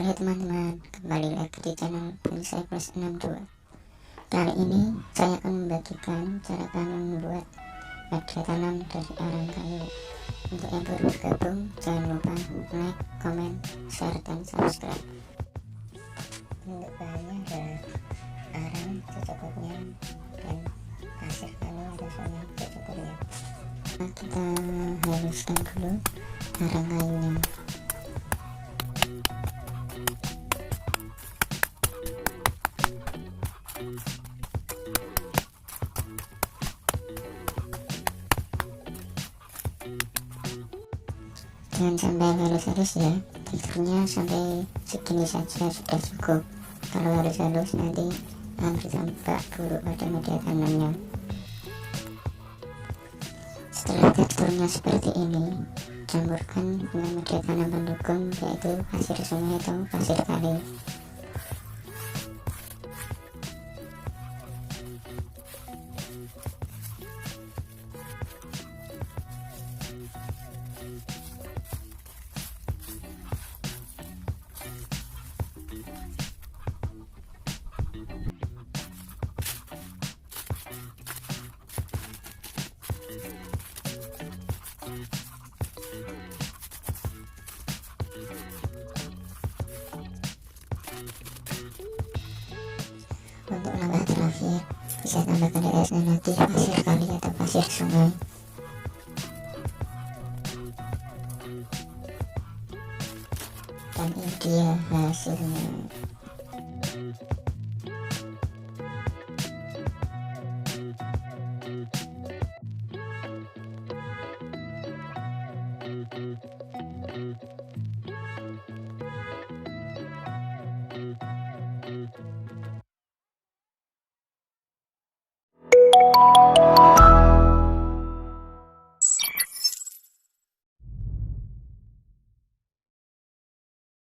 Halo teman-teman, kembali lagi di channel Bonsai Plus 62. Kali ini saya akan membagikan cara kami membuat media tanam dari arang kayu. Untuk yang baru bergabung, jangan lupa like, komen, share, dan subscribe. Untuk bahannya adalah arang secukupnya dan pasir kayu atau semen secukupnya. Nah, kita haluskan dulu arang kayunya. Jangan sampai halus-halus ya, teksturnya sampai segini saja sudah cukup. Kalau halus-halus nanti akan berdampak buruk pada media tanamnya. Setelah teksturnya seperti ini, campurkan dengan media tanam pendukung, yaitu pasir sungai atau pasir kali. Untuk langkah terakhir, bisa tambahkan di atasnya nanti pasir kali atau pasir sungai. Dan ini dia hasilnya.